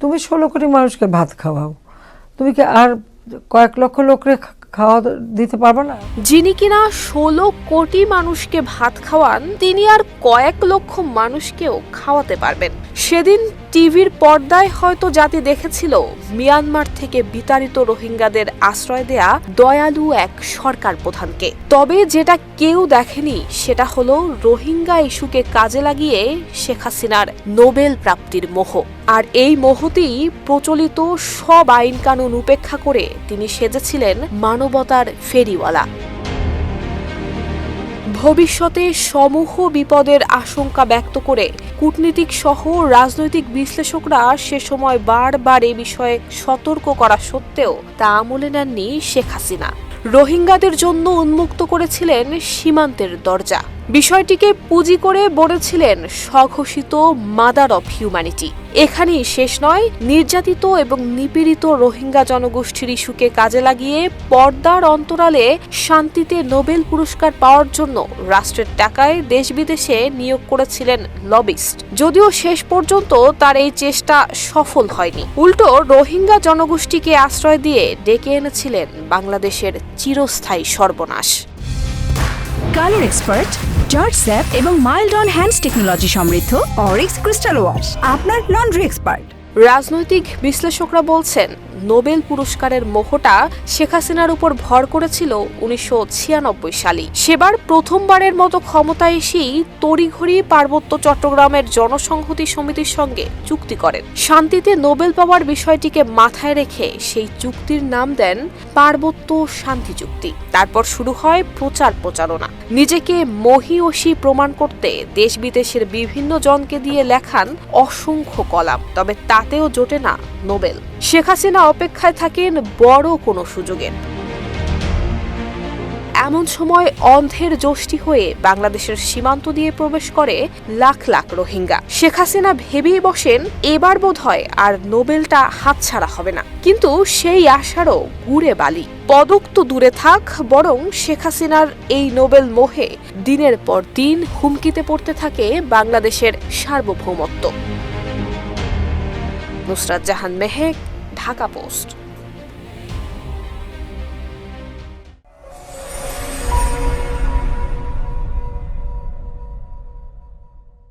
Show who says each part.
Speaker 1: তুমি 16 কোটি মানুষকে ভাত খাওয়াও, তুমি কি আর কয়েক লক্ষ লোকরে খাওয়া দিতে পারবে না?
Speaker 2: যিনি কিনা 16 কোটি মানুষকে ভাত খাওয়ান, তিনি আর কয়েক লক্ষ মানুষকেও খাওয়াতে পারবেন। সেদিন টিভির পর্দায় হয়তো জাতি দেখেছিল মিয়ানমার থেকে বিতাড়িত রোহিঙ্গাদের আশ্রয় দেয়া দয়ালু এক সরকার প্রধানকে। তবে যেটা কেউ দেখেনি সেটা হলো রোহিঙ্গা ইস্যুকে কাজে লাগিয়ে শেখ হাসিনার নোবেল প্রাপ্তির মোহ। আর এই মোহতেই প্রচলিত সব আইন কানুন উপেক্ষা করে তিনি সেজেছিলেন মানবতার ফেরিওয়ালা। ভবিষ্যতে সমূহ বিপদের আশঙ্কা ব্যক্ত করে কূটনীতিক সহ রাজনৈতিক বিশ্লেষকরা সে সময় বারবার এ বিষয়ে সতর্ক করা সত্ত্বেও তা আমলে নেননি শেখ হাসিনা। রোহিঙ্গাদের জন্য উন্মুক্ত করেছিলেন সীমান্তের দরজা। বিষয়টিকে পুঁজি করে বলেছিলেন স্বঘোষিত মাদার অফ হিউম্যানিটি। এখানেই শেষ নয়, নির্যাতিত এবং নিপীড়িত রোহিঙ্গা জনগোষ্ঠীর ইস্যুকে কাজে লাগিয়ে পর্দার অন্তরালে শান্তিতে নোবেল পুরস্কার পাওয়ার জন্য রাষ্ট্রের টাকায় দেশ বিদেশে নিয়োগ করেছিলেন লবিস্ট। যদিও শেষ পর্যন্ত তার এই চেষ্টা সফল হয়নি। উল্টো রোহিঙ্গা জনগোষ্ঠীকে আশ্রয় দিয়ে ডেকে এনেছিলেন বাংলাদেশের চিরস্থায়ী সর্বনাশ।
Speaker 3: কালার এক্সপার্ট, জর্জ স্যাপ এবং মাইল্ড অন হ্যান্ডস টেকনোলজি সমৃদ্ধ অরিক্স ক্রিস্টাল ওয়াশ আপনার লন্ড্রি এক্সপার্ট।
Speaker 2: রাজনৈতিক বিশ্লেষকরা বলছেন, নোবেল পুরস্কারের মোহটা শেখ হাসিনার উপর ভর করেছিল 1996 সালে। সেবার প্রথমবারের মতো ক্ষমতায় এসেই তড়িঘড়ি পার্বত্য চট্টগ্রামের জনসংহতি সমিতির সঙ্গে চুক্তি করেন। শান্তিতে নোবেল পাওয়ার বিষয়টিকে মাথায় রেখে সেই চুক্তির নাম দেন পার্বত্য শান্তি চুক্তি। তারপর শুরু হয় প্রচার প্রচারণা। নিজেকে মহিয়সী প্রমাণ করতে দেশ বিদেশের বিভিন্ন জনকে দিয়ে লেখান অসংখ্য কলাম। তবে তাতেও জোটে না নোবেল। শেখ হাসিনা অপেক্ষায় থাকেন বড় কোনো সুযোগের। এমন সময় অন্ধের যষ্টি হয়ে বাংলাদেশের সীমান্ত দিয়ে প্রবেশ করে লাখ লাখ রোহিঙ্গা। শেখ হাসিনা ভেবেই বসেন, এবার বোধহয় আর নোবেলটা হাতছাড়া হবে না। কিন্তু সেই আশারও গুড়ে বালি। পদক তো দূরে থাক, বরং শেখ হাসিনার এই নোবেল মোহে দিনের পর দিন হুমকিতে পড়তে থাকে বাংলাদেশের সার্বভৌমত্ব। নুসরাত জাহান মেহেক, ঢাকা পোস্ট।